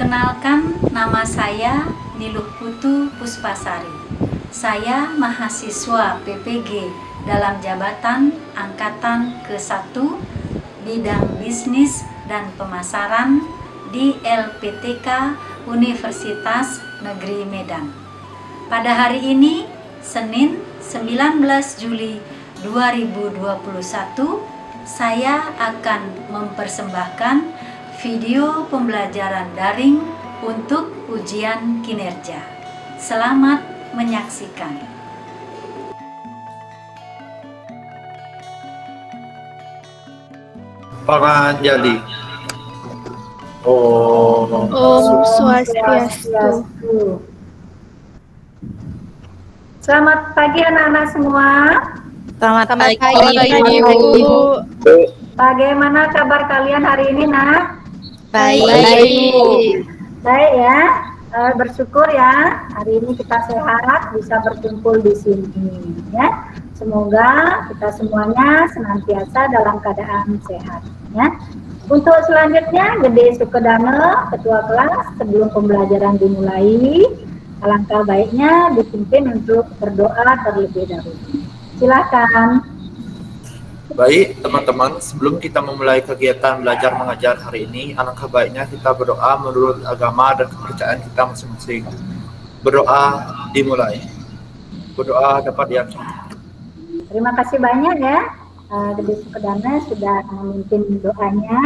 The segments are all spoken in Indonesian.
Perkenalkan, nama saya Niluh Putu Puspasari. Saya mahasiswa PPG dalam jabatan Angkatan ke-1 bidang bisnis dan pemasaran di LPTK Universitas Negeri Medan. Pada hari ini, Senin 19 Juli 2021, saya akan mempersembahkan video pembelajaran daring untuk ujian kinerja. Selamat menyaksikan. Paranjali. Om Swastiastu. Selamat pagi anak-anak semua. Selamat pagi, Ibu. Bagaimana kabar kalian hari ini, Nak? Baik. Baik ya. Bersyukur ya. Hari ini kita sehat bisa berkumpul di sini ya. Semoga kita semuanya senantiasa dalam keadaan sehat ya. Untuk selanjutnya, Gede Sukedana, Ketua Kelas, sebelum pembelajaran dimulai, alangkah baiknya dipimpin untuk berdoa terlebih dahulu. Silakan. Baik teman-teman, sebelum kita memulai kegiatan belajar mengajar hari ini, alangkah baiknya kita berdoa menurut agama dan kepercayaan kita masing-masing. Berdoa dimulai. Berdoa dapat diakhiri. Terima kasih banyak ya, Gede Sukedana sudah memimpin doanya.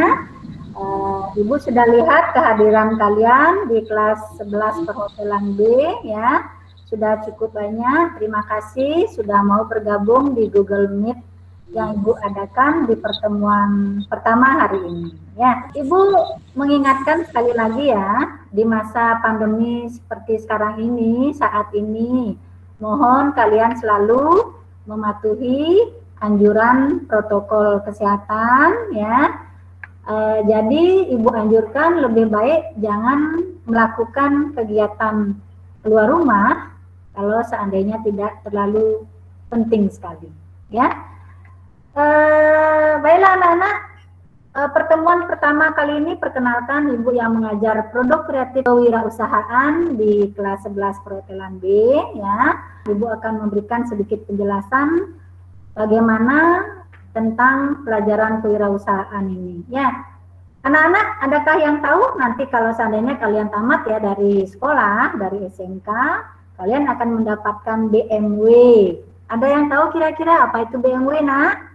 Ibu sudah lihat kehadiran kalian di kelas 11 perhotelan B ya. Sudah cukup banyak. Terima kasih sudah mau bergabung di Google Meet yang Ibu adakan di pertemuan pertama hari ini. Ya, Ibu mengingatkan sekali lagi ya, di masa pandemi seperti sekarang ini, saat ini, mohon kalian selalu mematuhi anjuran protokol kesehatan ya. Jadi Ibu anjurkan lebih baik jangan melakukan kegiatan keluar rumah kalau seandainya tidak terlalu penting sekali ya. Baiklah anak-anak, pertemuan pertama kali ini perkenalkan Ibu yang mengajar produk kreatif kewirausahaan di kelas 11 perhotelan B ya. Ibu akan memberikan sedikit penjelasan bagaimana tentang pelajaran kewirausahaan ini ya. Anak-anak, adakah yang tahu nanti kalau seandainya kalian tamat ya dari sekolah, dari SMK, kalian akan mendapatkan BMW. Ada yang tahu kira-kira apa itu BMW, Nak?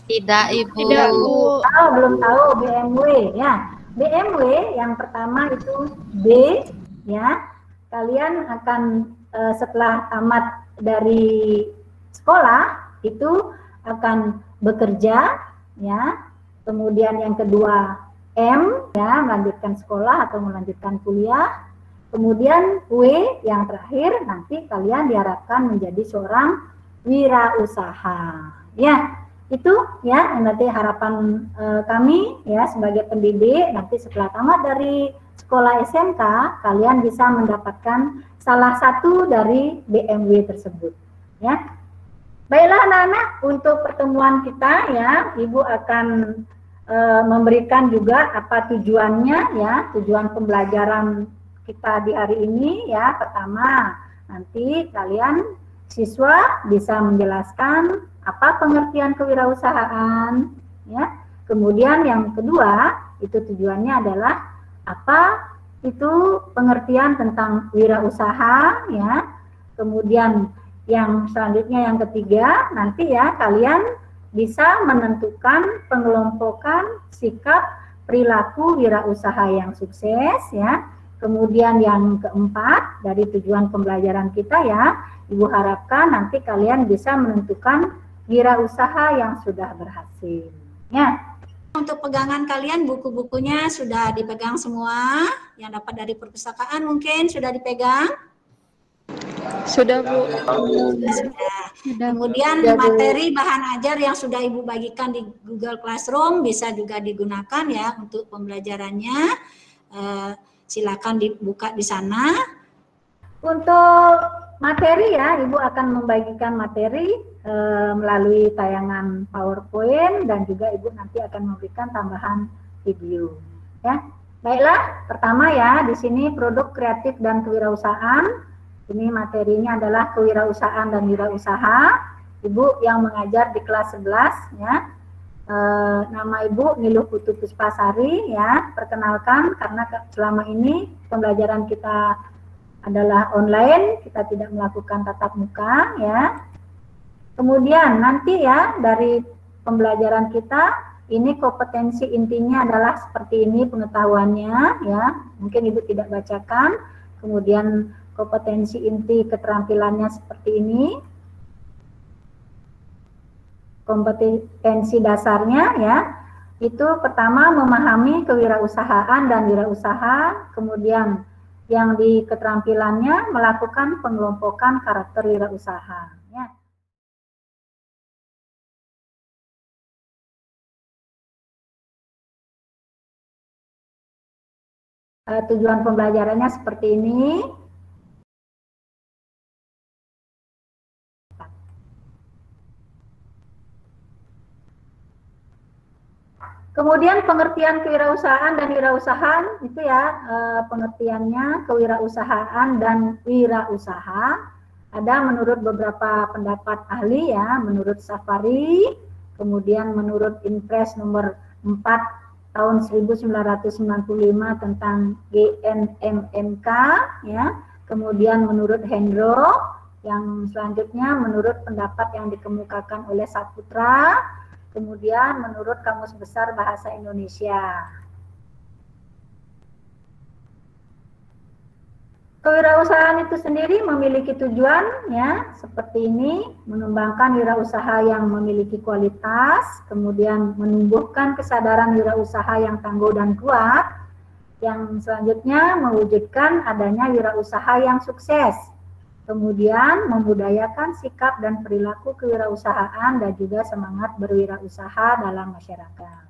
Tidak, Ibu. Tidak, Bu. Oh, belum tahu BMW ya. BMW yang pertama itu B ya. Kalian akan setelah tamat dari sekolah itu akan bekerja ya. Kemudian yang kedua M ya, melanjutkan sekolah atau melanjutkan kuliah. Kemudian W yang terakhir nanti kalian diharapkan menjadi seorang wirausaha ya. Itu ya nanti harapan kami ya sebagai pendidik, nanti setelah tamat dari sekolah SMK kalian bisa mendapatkan salah satu dari BMW tersebut ya. Baiklah anak-anak, untuk pertemuan kita ya, Ibu akan memberikan juga apa tujuannya ya, tujuan pembelajaran kita di hari ini ya. Pertama, nanti kalian siswa bisa menjelaskan apa pengertian kewirausahaan ya. Kemudian yang kedua, itu tujuannya adalah apa itu pengertian tentang wirausaha ya. Kemudian yang selanjutnya yang ketiga, nanti ya kalian bisa menentukan pengelompokan sikap perilaku wirausaha yang sukses ya. Kemudian yang keempat dari tujuan pembelajaran kita ya, Ibu harapkan nanti kalian bisa menentukan wirausaha yang sudah berhasil ya. Untuk pegangan kalian buku-bukunya sudah dipegang semua, yang dapat dari perpustakaan mungkin sudah dipegang. Sudah, Bu. Sudah. Kemudian materi bahan ajar yang sudah Ibu bagikan di Google Classroom bisa juga digunakan ya untuk pembelajarannya. Silakan dibuka di sana. Untuk materi ya, Ibu akan membagikan materi melalui tayangan PowerPoint dan juga Ibu nanti akan memberikan tambahan video. Ya, Baiklah, pertama ya, di sini produk kreatif dan kewirausahaan. Ini materinya adalah kewirausahaan dan wirausaha. Ibu yang mengajar di kelas 11 ya. Nama Ibu Niluh Putu Puspasari ya. Perkenalkan, karena selama ini pembelajaran kita adalah online, kita tidak melakukan tatap muka ya. Kemudian nanti ya dari pembelajaran kita ini kompetensi intinya adalah seperti ini pengetahuannya ya. Mungkin Ibu tidak bacakan. Kemudian kompetensi inti keterampilannya seperti ini. Kompetensi dasarnya ya. Itu pertama memahami kewirausahaan dan wirausaha, kemudian yang di keterampilannya melakukan pengelompokan karakter wirausaha ya. Tujuan pembelajarannya seperti ini. Kemudian pengertian kewirausahaan dan wirausahaan itu ya, pengertiannya kewirausahaan dan wirausaha ada menurut beberapa pendapat ahli ya, menurut Safari, kemudian menurut Impres nomor 4 tahun 1995 tentang GNMMK ya, kemudian menurut Hendro, yang selanjutnya menurut pendapat yang dikemukakan oleh Saputra, kemudian menurut Kamus Besar Bahasa Indonesia. Kewirausahaan itu sendiri memiliki tujuan ya seperti ini, mengembangkan wirausaha yang memiliki kualitas, kemudian menumbuhkan kesadaran wirausaha yang tangguh dan kuat, yang selanjutnya mewujudkan adanya wirausaha yang sukses, kemudian membudayakan sikap dan perilaku kewirausahaan dan juga semangat berwirausaha dalam masyarakat.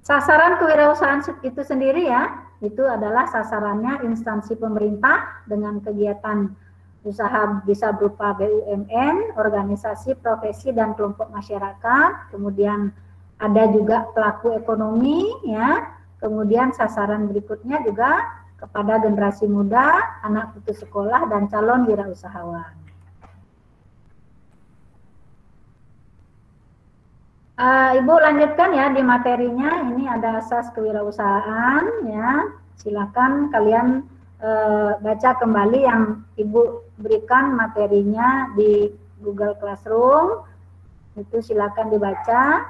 Sasaran kewirausahaan itu sendiri ya, itu adalah sasarannya instansi pemerintah dengan kegiatan usaha bisa berupa BUMN, organisasi, profesi, dan kelompok masyarakat. Kemudian ada juga pelaku ekonomi ya. Kemudian sasaran berikutnya juga kepada generasi muda, anak putus sekolah, dan calon wirausahawan. Ibu lanjutkan ya di materinya, ini ada asas kewirausahaan ya. Silakan kalian baca kembali yang Ibu berikan materinya di Google Classroom. Itu silakan dibaca.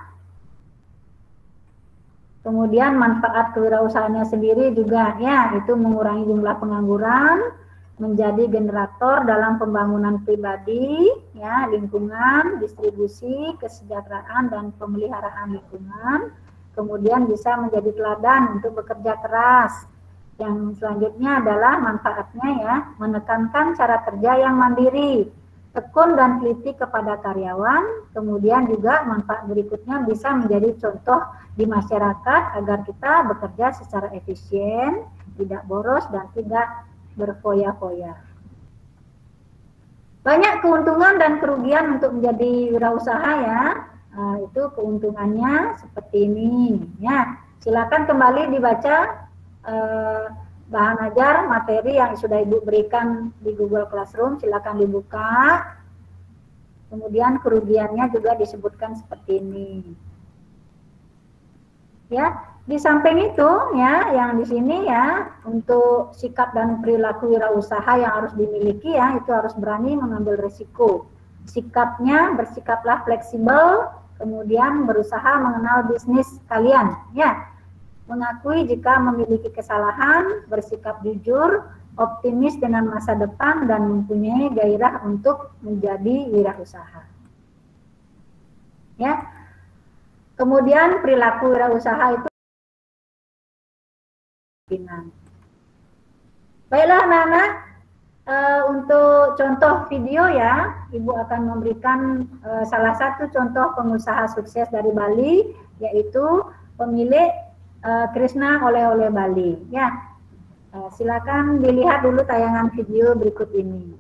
Kemudian manfaat kewirausahaannya sendiri juga ya, itu mengurangi jumlah pengangguran, menjadi generator dalam pembangunan pribadi, ya, lingkungan, distribusi, kesejahteraan, dan pemeliharaan lingkungan. Kemudian bisa menjadi teladan untuk bekerja keras. Yang selanjutnya adalah manfaatnya ya, menekankan cara kerja yang mandiri, tekun dan teliti kepada karyawan. Kemudian juga manfaat berikutnya bisa menjadi contoh di masyarakat agar kita bekerja secara efisien, tidak boros, dan tidak berfoya-foya. Banyak keuntungan dan kerugian untuk menjadi wirausaha ya. Nah, itu keuntungannya seperti ini ya. Silakan kembali dibaca bahan ajar materi yang sudah Ibu berikan di Google Classroom, silakan dibuka. Kemudian kerugiannya juga disebutkan seperti ini. Ya, di samping itu ya, yang di sini ya, untuk sikap dan perilaku wirausaha yang harus dimiliki ya, itu harus berani mengambil risiko. Sikapnya, bersikaplah fleksibel, kemudian berusaha mengenal bisnis kalian ya. Mengakui jika memiliki kesalahan, bersikap jujur, optimis dengan masa depan, dan mempunyai gairah untuk menjadi wirausaha. Ya. Kemudian perilaku wirausaha itu baiklah anak-anak, untuk contoh video ya, Ibu akan memberikan salah satu contoh pengusaha sukses dari Bali, yaitu pemilik Krishna Oleh-oleh Bali ya. Silakan dilihat dulu tayangan video berikut ini.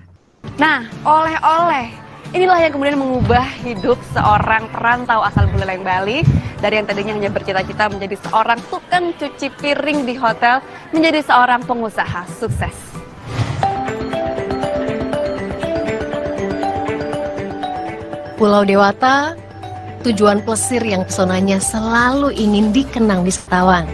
Nah, oleh-oleh Inilah yang kemudian mengubah hidup seorang perantau asal Buleleng, Bali. Dari yang tadinya hanya bercita-cita menjadi seorang tukang cuci piring di hotel, menjadi seorang pengusaha sukses. Pulau Dewata, tujuan plesir yang pesonanya selalu ingin dikenang wisatawan.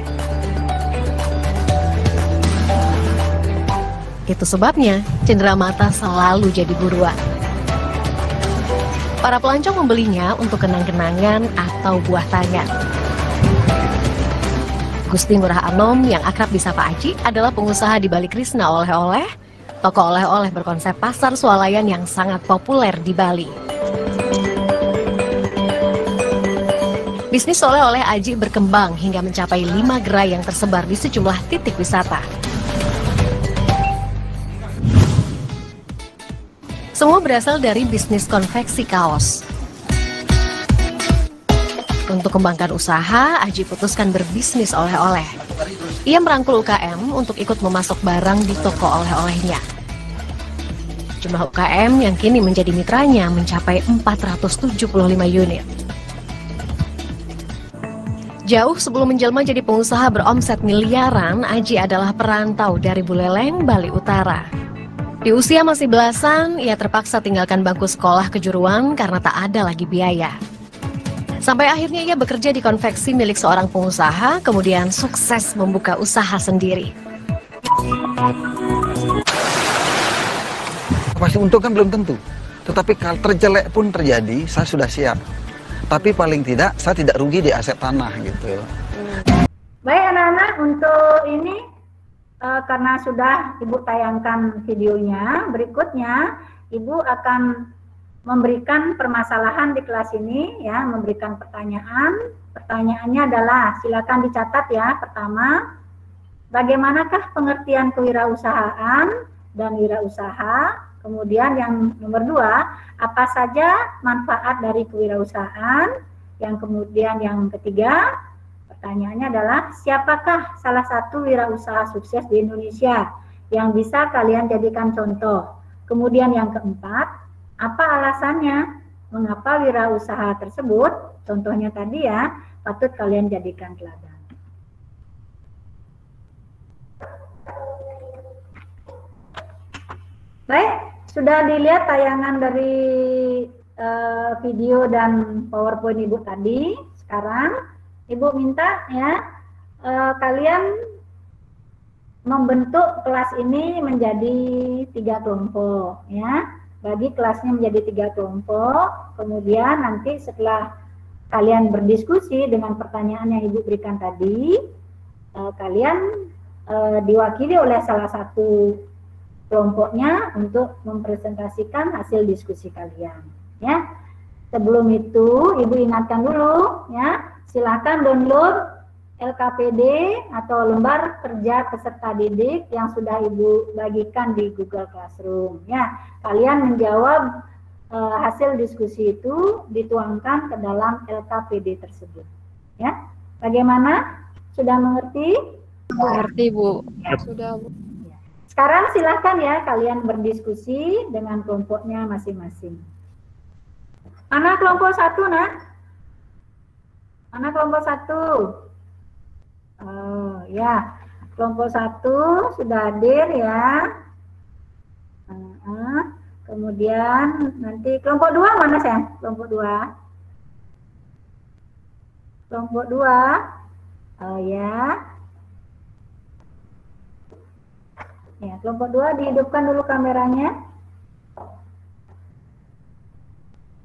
Itu sebabnya cenderamata selalu jadi buruan. Para pelancong membelinya untuk kenang-kenangan atau buah tangan. Gusti Ngurah Anom yang akrab disapa Aji adalah pengusaha di balik Krisna oleh-oleh, toko oleh-oleh berkonsep pasar swalayan yang sangat populer di Bali. Bisnis oleh-oleh Aji berkembang hingga mencapai 5 gerai yang tersebar di sejumlah titik wisata. Semua berasal dari bisnis konveksi kaos. Untuk kembangkan usaha, Aji putuskan berbisnis oleh-oleh. Ia merangkul UKM untuk ikut memasok barang di toko oleh-olehnya. Jumlah UKM yang kini menjadi mitranya mencapai 475 unit. Jauh sebelum menjelma jadi pengusaha beromset miliaran, Aji adalah perantau dari Buleleng, Bali Utara. Di usia masih belasan, ia terpaksa tinggalkan bangku sekolah kejuruan karena tak ada lagi biaya. Sampai akhirnya ia bekerja di konveksi milik seorang pengusaha, kemudian sukses membuka usaha sendiri. Pasti untung kan belum tentu, tetapi kalau terjelek pun terjadi, saya sudah siap. Tapi paling tidak, saya tidak rugi di aset tanah gitu. Baik anak-anak, untuk ini karena sudah Ibu tayangkan videonya, berikutnya Ibu akan memberikan permasalahan di kelas ini, ya, memberikan pertanyaan. Pertanyaannya adalah, silakan dicatat ya. Pertama, bagaimanakah pengertian kewirausahaan dan wirausaha? Kemudian yang nomor 2, apa saja manfaat dari kewirausahaan? Yang kemudian yang ketiga, pertanyaannya adalah, siapakah salah satu wirausaha sukses di Indonesia yang bisa kalian jadikan contoh? Kemudian yang keempat, apa alasannya mengapa wirausaha tersebut, contohnya tadi ya, patut kalian jadikan teladan. Baik, sudah dilihat tayangan dari video dan PowerPoint Ibu tadi. Sekarang Ibu minta ya kalian membentuk kelas ini menjadi 3 kelompok ya. Bagi kelasnya menjadi 3 kelompok. Kemudian nanti setelah kalian berdiskusi dengan pertanyaan yang Ibu berikan tadi, kalian diwakili oleh salah satu kelompoknya untuk mempresentasikan hasil diskusi kalian ya. Sebelum itu Ibu ingatkan dulu ya. Silakan download LKPD atau lembar kerja peserta didik yang sudah Ibu bagikan di Google Classroom. Ya, kalian menjawab hasil diskusi itu dituangkan ke dalam LKPD tersebut. Ya, bagaimana? Sudah mengerti? Mengerti, Bu. Ya. Sudah, Bu. Sekarang silakan ya kalian berdiskusi dengan kelompoknya masing-masing. Mana kelompok 1, nak? Mana kelompok 1? Oh ya, kelompok 1 sudah hadir ya. Kemudian nanti kelompok 2 mana sayang? Kelompok 2. Kelompok 2. Oh ya. Ya, kelompok 2 dihidupkan dulu kameranya.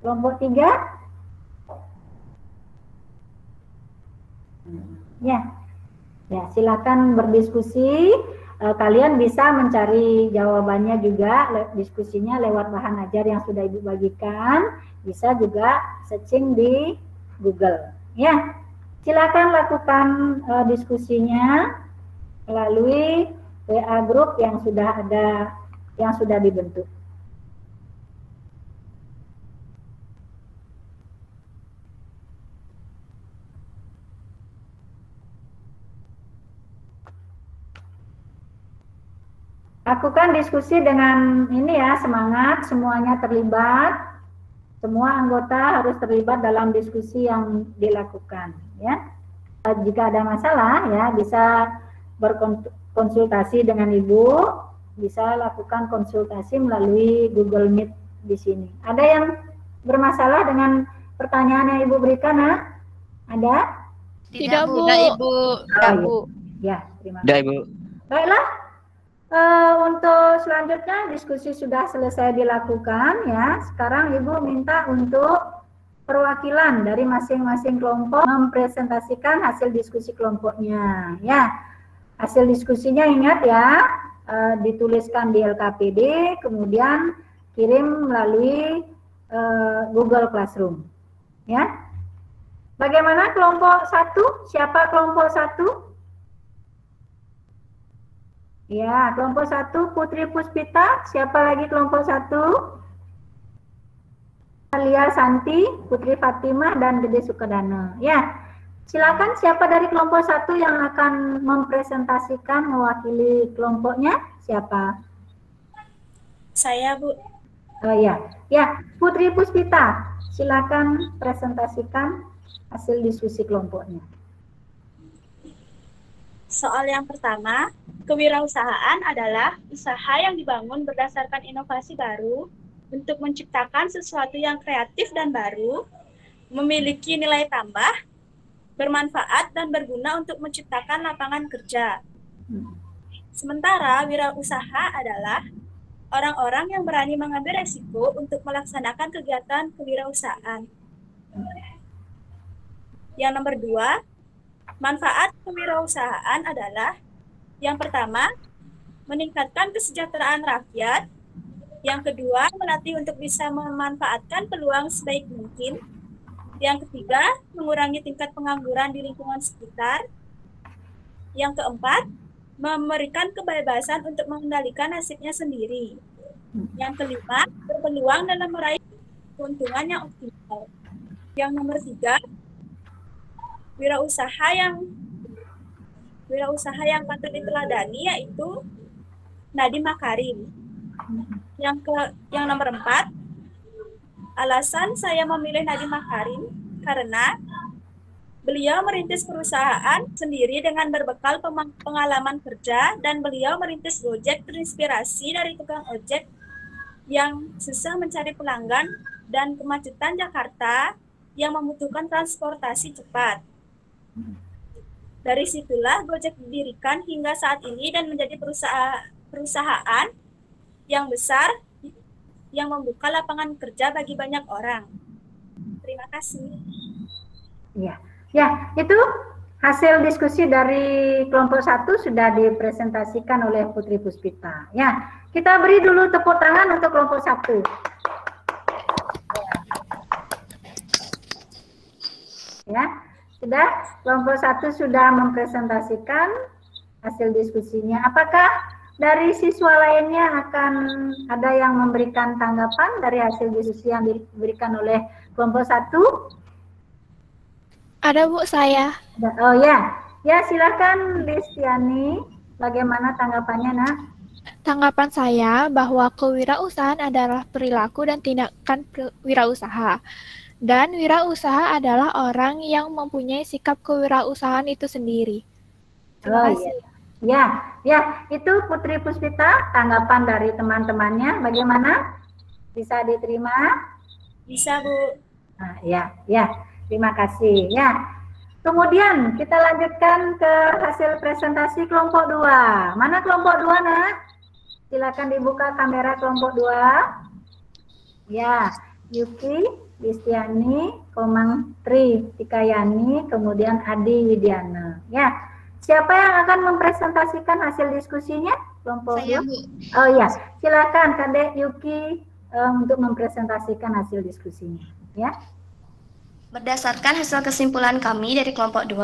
Kelompok 3. Ya, silakan berdiskusi. Kalian bisa mencari jawabannya juga diskusinya lewat bahan ajar yang sudah Ibu bagikan. Bisa juga searching di Google. Ya, silakan lakukan diskusinya melalui WA group yang sudah ada, yang sudah dibentuk. Lakukan diskusi dengan ini ya, semangat, semuanya terlibat. semua anggota harus terlibat dalam diskusi yang dilakukan, ya. Jika ada masalah, ya bisa berkonsultasi dengan Ibu, bisa lakukan konsultasi melalui Google Meet di sini. Ada yang bermasalah dengan pertanyaan yang Ibu berikan, nah? Ada? Tidak, Bu. Ibu. Ya, terima kasih. Tidak, Ibu. Baiklah, untuk selanjutnya diskusi sudah selesai dilakukan, ya. Sekarang Ibu minta untuk perwakilan dari masing-masing kelompok mempresentasikan hasil diskusi kelompoknya, ya. Hasil diskusinya ingat ya, dituliskan di LKPD, kemudian kirim melalui Google Classroom, ya. Bagaimana kelompok 1? Siapa kelompok 1? Ya, kelompok 1 Putri Puspita. Siapa lagi kelompok 1? Lia Santi, Putri Fatimah, dan Dede Sukadana. Ya, silakan siapa dari kelompok 1 yang akan mempresentasikan mewakili kelompoknya? Siapa? Saya, Bu. Oh ya, ya Putri Puspita. Silakan presentasikan hasil diskusi kelompoknya. Soal yang pertama, kewirausahaan adalah usaha yang dibangun berdasarkan inovasi baru untuk menciptakan sesuatu yang kreatif dan baru, memiliki nilai tambah, bermanfaat dan berguna untuk menciptakan lapangan kerja. Sementara wirausaha adalah orang-orang yang berani mengambil resiko untuk melaksanakan kegiatan kewirausahaan. Yang nomor 2, manfaat kewirausahaan adalah yang pertama, meningkatkan kesejahteraan rakyat. Yang kedua, melatih untuk bisa memanfaatkan peluang sebaik mungkin. Yang ketiga, mengurangi tingkat pengangguran di lingkungan sekitar. Yang keempat, memberikan kebebasan untuk mengendalikan nasibnya sendiri. Yang kelima, berpeluang dalam meraih keuntungan yang optimal. Yang nomor 3, wirausaha yang patut diteladani yaitu Nadiem Makarim. Yang nomor 4, alasan saya memilih Nadiem Makarim karena beliau merintis perusahaan sendiri dengan berbekal pengalaman kerja, dan beliau merintis Gojek terinspirasi dari tukang ojek yang susah mencari pelanggan dan kemacetan Jakarta yang membutuhkan transportasi cepat. Dari situlah Gojek didirikan hingga saat ini dan menjadi perusahaan yang besar yang membuka lapangan kerja bagi banyak orang. Terima kasih. Ya, ya, itu hasil diskusi dari kelompok 1 sudah dipresentasikan oleh Putri Puspita. Ya, kita beri dulu tepuk tangan untuk kelompok 1. Ya, sudah, kelompok 1 sudah mempresentasikan hasil diskusinya. Apakah dari siswa lainnya akan ada yang memberikan tanggapan dari hasil diskusi yang diberikan oleh kelompok 1? Ada, Bu, saya. Oh ya, ya silakan Listiani. Bagaimana tanggapannya, Nak? Tanggapan saya bahwa kewirausahaan adalah perilaku dan tindakan wirausaha. Dan wirausaha adalah orang yang mempunyai sikap kewirausahaan itu sendiri. Terima kasih. Ya, ya, itu Putri Puspita, tanggapan dari teman-temannya bagaimana? Bisa diterima? Bisa, Bu. Nah, ya, ya, terima kasih. Ya, kemudian kita lanjutkan ke hasil presentasi kelompok 2. Mana kelompok 2, Nak? Silakan dibuka kamera kelompok 2. Ya, Yuki, Listiani, Komang Tri, Tikayani, kemudian Adi Widiana. Ya, siapa yang akan mempresentasikan hasil diskusinya? Kelompok Saya, 2. Bu. Oh ya, silakan Kadek Yuki untuk mempresentasikan hasil diskusinya. Ya. Berdasarkan hasil kesimpulan kami dari kelompok 2,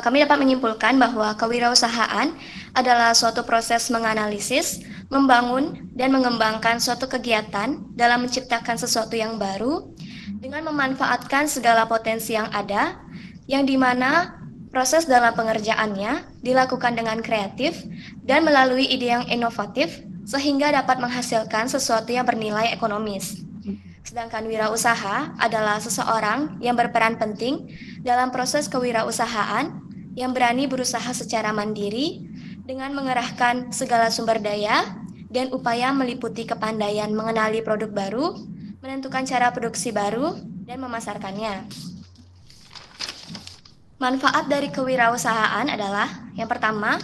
kami dapat menyimpulkan bahwa kewirausahaan adalah suatu proses menganalisis, membangun, dan mengembangkan suatu kegiatan dalam menciptakan sesuatu yang baru dengan memanfaatkan segala potensi yang ada, yang dimana proses dalam pengerjaannya dilakukan dengan kreatif dan melalui ide yang inovatif sehingga dapat menghasilkan sesuatu yang bernilai ekonomis. Sedangkan wirausaha adalah seseorang yang berperan penting dalam proses kewirausahaan yang berani berusaha secara mandiri dengan mengerahkan segala sumber daya dan upaya meliputi kepandaian mengenali produk baru, menentukan cara produksi baru, dan memasarkannya. Manfaat dari kewirausahaan adalah yang pertama,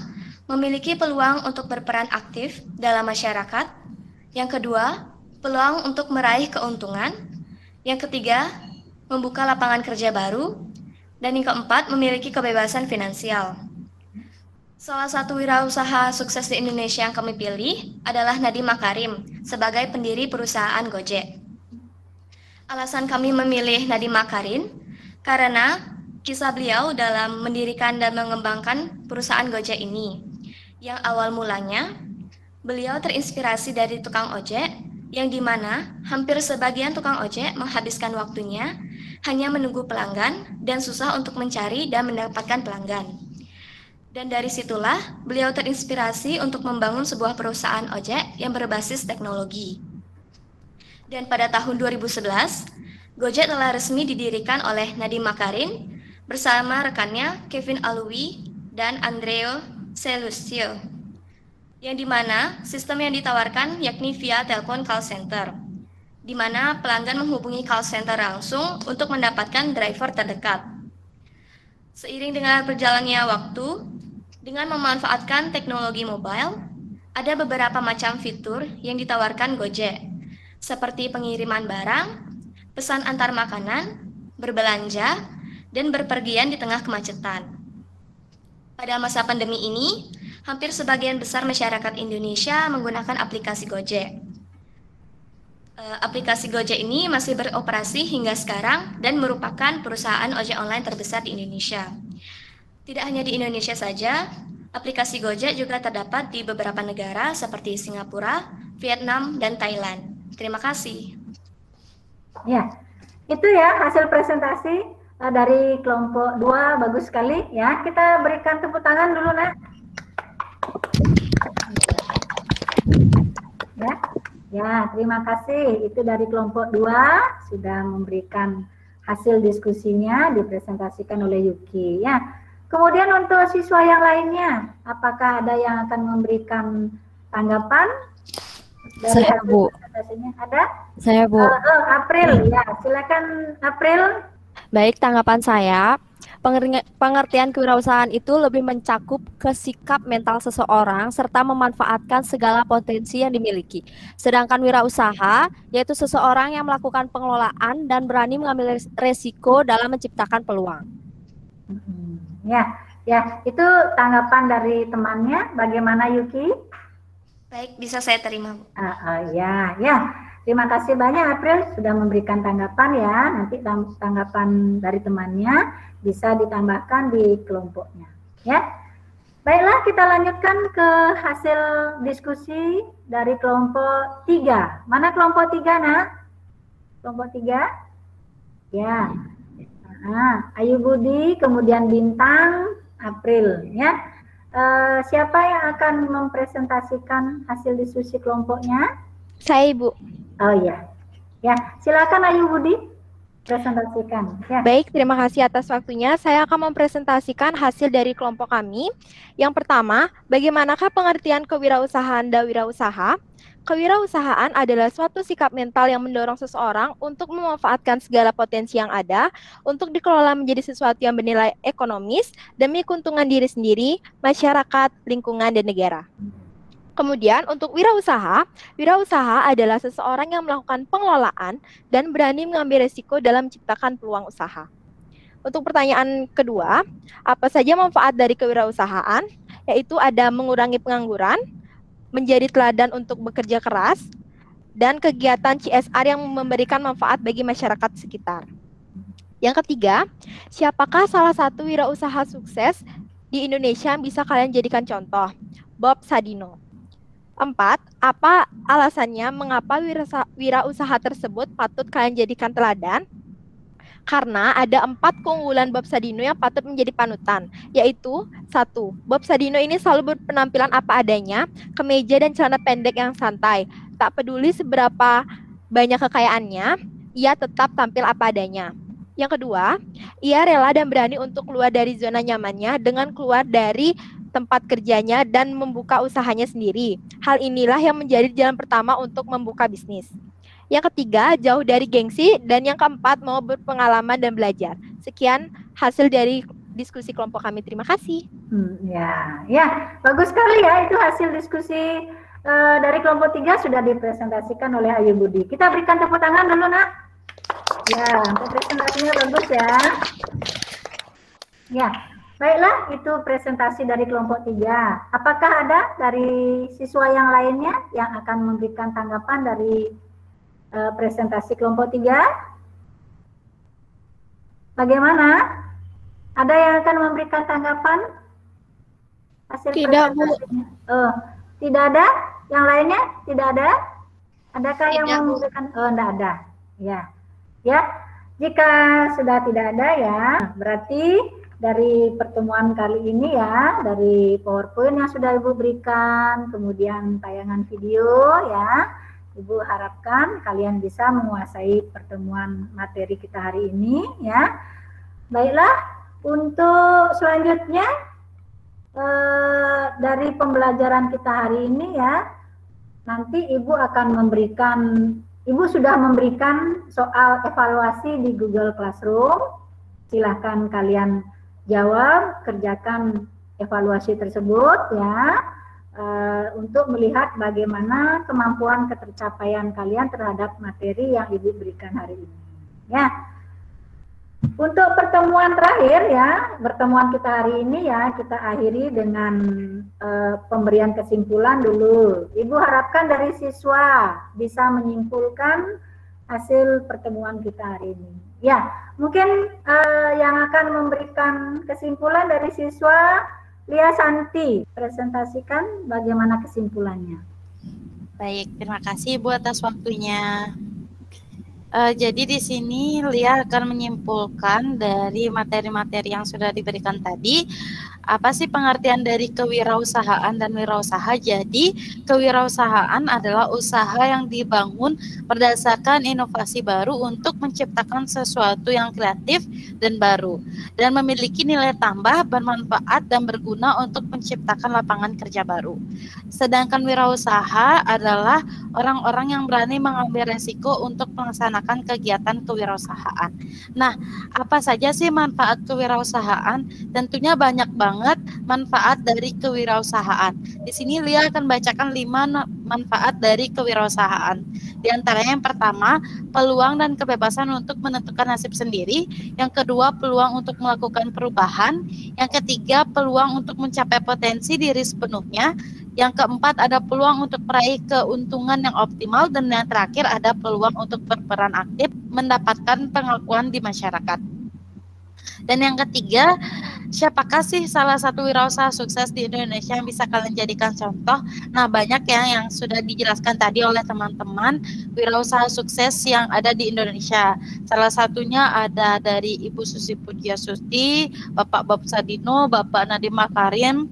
memiliki peluang untuk berperan aktif dalam masyarakat. Yang kedua, peluang untuk meraih keuntungan. Yang ketiga, membuka lapangan kerja baru. Dan yang keempat, memiliki kebebasan finansial. Salah satu wirausaha sukses di Indonesia yang kami pilih adalah Nadiem Makarim sebagai pendiri perusahaan Gojek. Alasan kami memilih Nadiem Makarim karena kisah beliau dalam mendirikan dan mengembangkan perusahaan Gojek ini, yang awal mulanya beliau terinspirasi dari tukang ojek, yang dimana hampir sebagian tukang ojek menghabiskan waktunya hanya menunggu pelanggan dan susah untuk mencari dan mendapatkan pelanggan. Dan dari situlah beliau terinspirasi untuk membangun sebuah perusahaan ojek yang berbasis teknologi. Dan pada tahun 2011, Gojek telah resmi didirikan oleh Nadiem Makarim bersama rekannya Kevin Alui dan Andreo Celestio, yang dimana sistem yang ditawarkan yakni via telepon call center, di mana pelanggan menghubungi call center langsung untuk mendapatkan driver terdekat. Seiring dengan berjalannya waktu, dengan memanfaatkan teknologi mobile, ada beberapa macam fitur yang ditawarkan Gojek, seperti pengiriman barang, pesan antar makanan, berbelanja, dan berpergian di tengah kemacetan. Pada masa pandemi ini, hampir sebagian besar masyarakat Indonesia menggunakan aplikasi Gojek. Aplikasi Gojek ini masih beroperasi hingga sekarang dan merupakan perusahaan ojek online terbesar di Indonesia. Tidak hanya di Indonesia saja, aplikasi Gojek juga terdapat di beberapa negara seperti Singapura, Vietnam, dan Thailand. Terima kasih. Ya, itu ya hasil presentasi dari kelompok 2, bagus sekali ya. Kita berikan tepuk tangan dulu, Nak. Ya, terima kasih. Itu dari kelompok 2 sudah memberikan hasil diskusinya dipresentasikan oleh Yuki ya. Kemudian untuk siswa yang lainnya, apakah ada yang akan memberikan tanggapan? Saya, Bu. Ada? Saya, Bu. April, ya. Silakan April. Baik, tanggapan saya, pengertian kewirausahaan itu lebih mencakup ke sikap mental seseorang serta memanfaatkan segala potensi yang dimiliki. Sedangkan wirausaha yaitu seseorang yang melakukan pengelolaan dan berani mengambil resiko dalam menciptakan peluang. Ya, itu tanggapan dari temannya. Bagaimana Yuki? Baik, bisa saya terima, Bu. Ya. Terima kasih banyak April sudah memberikan tanggapan ya. Nanti tanggapan dari temannya bisa ditambahkan di kelompoknya. Ya, baiklah kita lanjutkan ke hasil diskusi dari kelompok 3. Mana kelompok 3, Nak? Kelompok 3? Ya. Ayu Budi, kemudian Bintang, April. Ya. Siapa yang akan mempresentasikan hasil diskusi kelompoknya? Saya, Ibu. Oh ya, silakan Ayu Budi presentasikan. Ya. Baik, terima kasih atas waktunya. Saya akan mempresentasikan hasil dari kelompok kami. Yang pertama, bagaimanakah pengertian kewirausahaan dan wirausaha? Kewirausahaan adalah suatu sikap mental yang mendorong seseorang untuk memanfaatkan segala potensi yang ada untuk dikelola menjadi sesuatu yang bernilai ekonomis demi keuntungan diri sendiri, masyarakat, lingkungan, dan negara. Kemudian untuk wirausaha adalah seseorang yang melakukan pengelolaan dan berani mengambil risiko dalam menciptakan peluang usaha. Untuk pertanyaan kedua, apa saja manfaat dari kewirausahaan? Yaitu ada mengurangi pengangguran, menjadi teladan untuk bekerja keras, dan kegiatan CSR yang memberikan manfaat bagi masyarakat sekitar. Yang ketiga, siapakah salah satu wirausaha sukses di Indonesia yang bisa kalian jadikan contoh? Bob Sadino. 4. Apa alasannya mengapa wirausaha tersebut patut kalian jadikan teladan? Karena ada 4 keunggulan Bob Sadino yang patut menjadi panutan, yaitu 1. Bob Sadino ini selalu berpenampilan apa adanya, kemeja dan celana pendek yang santai, tak peduli seberapa banyak kekayaannya. ia tetap tampil apa adanya. Yang kedua, ia rela dan berani untuk keluar dari zona nyamannya dengan keluar dari tempat kerjanya dan membuka usahanya sendiri. Hal inilah yang menjadi jalan pertama untuk membuka bisnis. Yang ketiga, jauh dari gengsi. Dan yang keempat, mau berpengalaman dan belajar. Sekian hasil dari diskusi kelompok kami. Terima kasih. Ya, bagus sekali ya. Itu hasil diskusi dari kelompok 3 sudah dipresentasikan oleh Ayu Budi. Kita berikan tepuk tangan dulu, Nak. Ya, presentasinya bagus ya. Ya, baiklah, itu presentasi dari kelompok 3. Apakah ada dari siswa yang lainnya yang akan memberikan tanggapan dari presentasi kelompok 3? Bagaimana? Ada yang akan memberikan tanggapan? Hasil tidak, Bu. Tidak ada? Yang lainnya? Tidak ada? Adakah tidak, yang memberikan? Tidak ada. Ya. Jika sudah tidak ada ya, berarti dari pertemuan kali ini ya, dari PowerPoint yang sudah Ibu berikan, kemudian tayangan video ya, Ibu harapkan kalian bisa menguasai pertemuan materi kita hari ini ya. Baiklah, untuk selanjutnya dari pembelajaran kita hari ini ya, nanti Ibu akan memberikan, Ibu sudah memberikan soal evaluasi di Google Classroom. Silahkan kalian jawab, kerjakan evaluasi tersebut ya, untuk melihat bagaimana kemampuan ketercapaian kalian terhadap materi yang Ibu berikan hari ini ya. Untuk pertemuan terakhir ya, pertemuan kita hari ini ya, kita akhiri dengan pemberian kesimpulan dulu. Ibu harapkan dari siswa bisa menyimpulkan hasil pertemuan kita hari ini. Ya, mungkin yang akan memberikan kesimpulan dari siswa Lia Santi, presentasikan bagaimana kesimpulannya. Baik, terima kasih Ibu atas waktunya. Jadi di sini Lia akan menyimpulkan dari materi-materi yang sudah diberikan tadi, apa sih pengertian dari kewirausahaan dan wirausaha. Jadi kewirausahaan adalah usaha yang dibangun berdasarkan inovasi baru untuk menciptakan sesuatu yang kreatif dan baru, dan memiliki nilai tambah, bermanfaat, dan berguna untuk menciptakan lapangan kerja baru. Sedangkan wirausaha adalah orang-orang yang berani mengambil resiko untuk melaksanakan kegiatan kewirausahaan. Nah, apa saja sih manfaat kewirausahaan? Tentunya banyak banget manfaat dari kewirausahaan. Di sini Lia akan bacakan 5 manfaat dari kewirausahaan. Di antaranya yang pertama, peluang dan kebebasan untuk menentukan nasib sendiri. Yang kedua, peluang untuk melakukan perubahan. Yang ketiga, peluang untuk mencapai potensi diri sepenuhnya. Yang keempat, ada peluang untuk meraih keuntungan yang optimal. Dan yang terakhir, ada peluang untuk berperan aktif mendapatkan pengakuan di masyarakat. Dan yang ketiga, siapakah sih salah satu wirausaha sukses di Indonesia yang bisa kalian jadikan contoh? Nah, banyak yang sudah dijelaskan tadi oleh teman-teman wirausaha sukses yang ada di Indonesia. Salah satunya ada dari Ibu Susi Pujiastuti, Bapak Bob Sadino, Bapak Nadiem Makarim,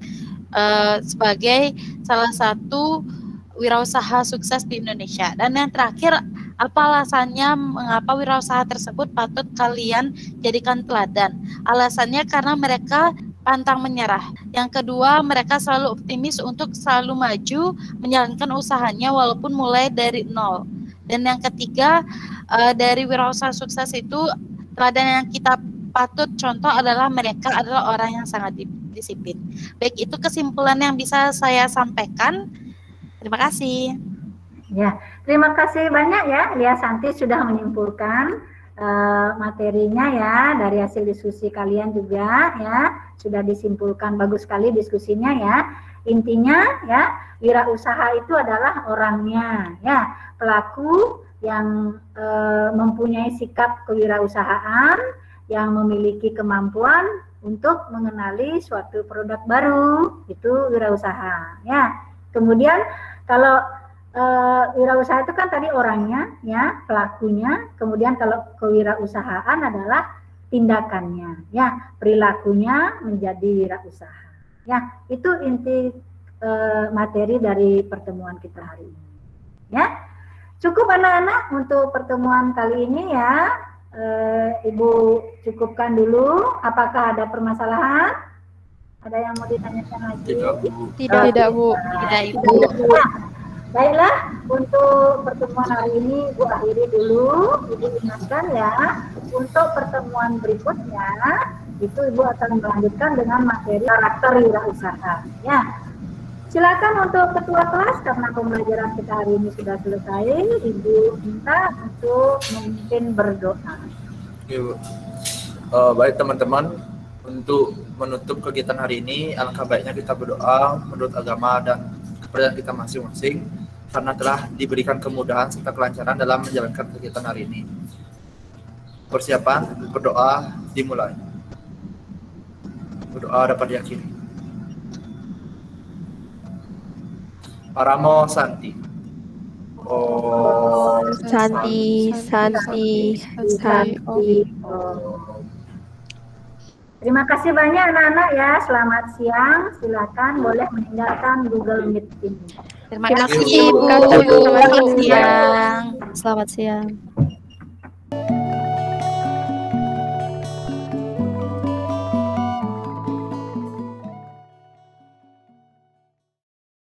sebagai salah satu wirausaha sukses di Indonesia. Dan yang terakhir, apa alasannya mengapa wirausaha tersebut patut kalian jadikan teladan? Alasannya karena mereka pantang menyerah. Yang kedua, mereka selalu optimis untuk selalu maju menjalankan usahanya walaupun mulai dari nol. Dan yang ketiga, dari wirausaha sukses itu, teladan yang kita patut contoh adalah mereka adalah orang yang sangat disiplin. Baik, itu kesimpulan yang bisa saya sampaikan. Terima kasih. Ya, terima kasih banyak ya Lia Santi sudah menyimpulkan materinya ya, dari hasil diskusi kalian juga ya, sudah disimpulkan bagus sekali diskusinya ya. Intinya ya, wirausaha itu adalah orangnya ya, pelaku yang mempunyai sikap kewirausahaan, yang memiliki kemampuan untuk mengenali suatu produk baru, itu wirausaha ya. Kemudian kalau wirausaha itu kan tadi orangnya, ya, pelakunya. Kemudian kalau kewirausahaan adalah tindakannya, ya, perilakunya menjadi wirausaha. Ya, itu inti materi dari pertemuan kita hari ini. Ya, cukup Cukup anak-anak untuk pertemuan kali ini ya. Ibu cukupkan dulu. Apakah ada permasalahan? Ada yang mau ditanyakan lagi? Tidak, Bu. Tidak, Ibu. Nah, baiklah, untuk pertemuan hari ini Ibu akhiri dulu. Ibu ingatkan ya, untuk pertemuan berikutnya itu Ibu akan melanjutkan dengan materi karakter wirausaha. Ya, silakan untuk ketua kelas, karena pembelajaran kita hari ini sudah selesai. Ibu minta untuk memimpin berdoa. Ibu. Baik teman-teman, untuk menutup kegiatan hari ini, alangkah baiknya kita berdoa menurut agama dan kepercayaan kita masing-masing, karena telah diberikan kemudahan serta kelancaran dalam menjalankan kegiatan hari ini. Persiapan berdoa dimulai. Berdoa dapat diyakini. Paramo Santi. Oh, Santi. Terima kasih banyak anak-anak ya. Selamat siang. Silakan boleh meninggalkan Google Meet ini. Terima kasih, Bu. Selamat siang. Selamat siang.